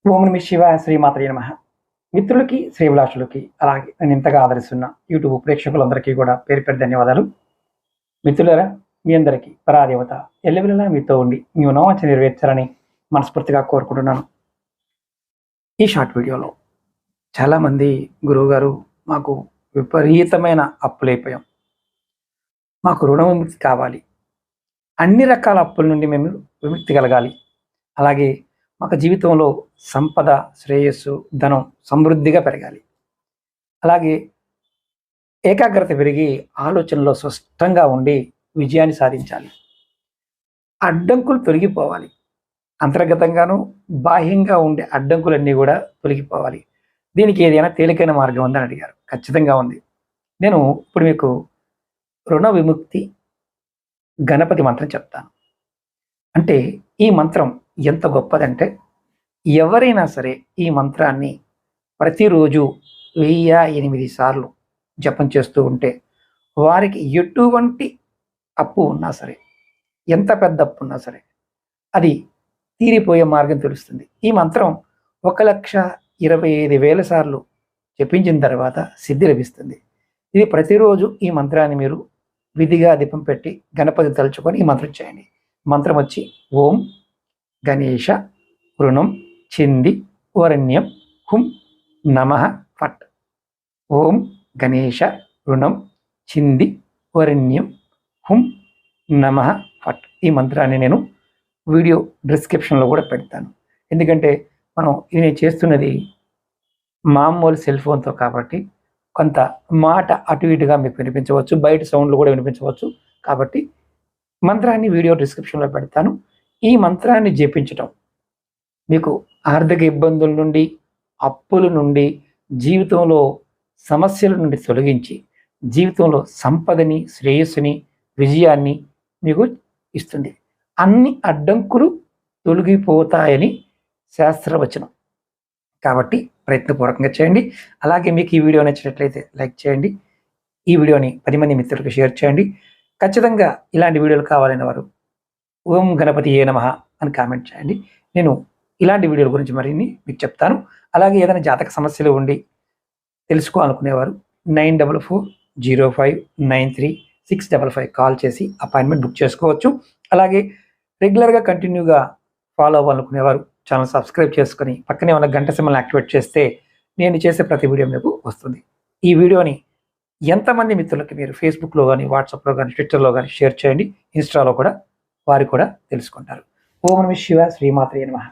ఓం నమః శివాయ శ్రీమాత్రే నమః. మిత్రులకి, శ్రేభిలాషులకి, అలాగే నేను ఇంతగా ఆదరిస్తున్న యూట్యూబ్ ప్రేక్షకులందరికీ కూడా పేరు పేరు ధన్యవాదాలు. మిత్రులారా, మీ అందరికీ పరాదేవత ఎల్లవెల్లలా మీతో ఉండి మీ మనోవాంఛ నెరవేర్చాలని మనస్ఫూర్తిగా కోరుకుంటున్నాను. ఈ షార్ట్ వీడియోలో చాలామంది గురువుగారు మాకు విపరీతమైన అప్పులైపోయాం, మాకు రుణ విముక్తి కావాలి, అన్ని రకాల అప్పుల నుండి మేము విముక్తి కలగాలి, అలాగే మాకు జీవితంలో సంపద, శ్రేయస్సు, ధనం సమృద్ధిగా పెరగాలి, అలాగే ఏకాగ్రత పెరిగి ఆలోచనలో స్పష్టంగా ఉండి విజయాన్ని సాధించాలి, అడ్డంకులు తొలగిపోవాలి, అంతర్గతంగాను బాహ్యంగా ఉండే అడ్డంకులన్నీ కూడా తొలగిపోవాలి. దీనికి ఏదైనా తేలికైన మార్గం ఉందని అడిగారు. ఖచ్చితంగా ఉంది. నేను ఇప్పుడు మీకు రుణ విముక్తి గణపతి మంత్రం చెప్తాను. అంటే ఈ మంత్రం ఎంత గొప్పదంటే, ఎవరైనా సరే ఈ మంత్రాన్ని ప్రతిరోజు 1008 సార్లు జపం చేస్తూ ఉంటే వారికి ఎటువంటి అప్పు ఉన్నా సరే, ఎంత పెద్ద అప్పు ఉన్నా సరే అది తీరిపోయే మార్గం తెలుస్తుంది. ఈ మంత్రం 1,25,000 సార్లు జపించిన తర్వాత సిద్ధి లభిస్తుంది. ఇది ప్రతిరోజు ఈ మంత్రాన్ని మీరు విధిగా దీపం పెట్టి గణపతిని తలుచుకొని ఈ మంత్రం చేయండి. మంత్రం వచ్చి ఓం గణేశ రుణం చింది వరణ్యం హుం నమః ఫట్. ఓం గణేశ రుణం చింది వరణ్యం హుం నమః ఫట్. ఈ మంత్రాన్ని నేను వీడియో డిస్క్రిప్షన్లో కూడా పెడతాను. ఎందుకంటే ఇది నేను చేస్తున్నది మామూలు సెల్ ఫోన్తో కాబట్టి కొంత మాట అటు ఇటుగా మీకు వినిపించవచ్చు, బయట సౌండ్లు కూడా వినిపించవచ్చు. కాబట్టి మంత్రాన్ని వీడియో డిస్క్రిప్షన్లో పెడతాను. ఈ మంత్రాన్ని జపించటం మీకు ఆర్థిక ఇబ్బందుల నుండి, అప్పుల నుండి, జీవితంలో సమస్యల నుండి తొలగించి జీవితంలో సంపదని, శ్రేయస్సుని, విజయాన్ని మీకు ఇస్తుంది. అన్ని అడ్డంకులు తొలగిపోతాయని శాస్త్రవచనం. కాబట్టి ప్రయత్నపూర్వకంగా చేయండి. అలాగే మీకు ఈ వీడియో నచ్చినట్లయితే లైక్ చేయండి. ఈ వీడియోని 10 మంది మిత్రులకు షేర్ చేయండి. ఖచ్చితంగా ఇలాంటి వీడియోలు కావాలనే వారు ఓం గణపతి ఏ నమః అని కామెంట్ చేయండి. నేను ఇలాంటి వీడియోల గురించి మరిన్ని మీకు చెప్తాను. అలాగే ఏదైనా జాతక సమస్యలు ఉండి తెలుసుకోవాలనుకునేవారు 9440593655 కాల్ చేసి అపాయింట్మెంట్ బుక్ చేసుకోవచ్చు. అలాగే రెగ్యులర్గా కంటిన్యూగా ఫాలో అవ్వాలనుకునేవారు ఛానల్ సబ్స్క్రైబ్ చేసుకొని పక్కనే ఉన్న గంట సింబల్ యాక్టివేట్ చేస్తే నేను చేసే ప్రతి వీడియో మీకు వస్తుంది. ఈ వీడియోని ఎంతమంది మిత్రులకి మీరు ఫేస్బుక్లో కానీ, వాట్సాప్లో కానీ, ట్విట్టర్లో కానీ షేర్ చేయండి. ఇన్స్టాలో కూడా వారు కూడా తెలుసుకుంటారు. ఓం నమః శివాయ శ్రీమాత్రే నమః.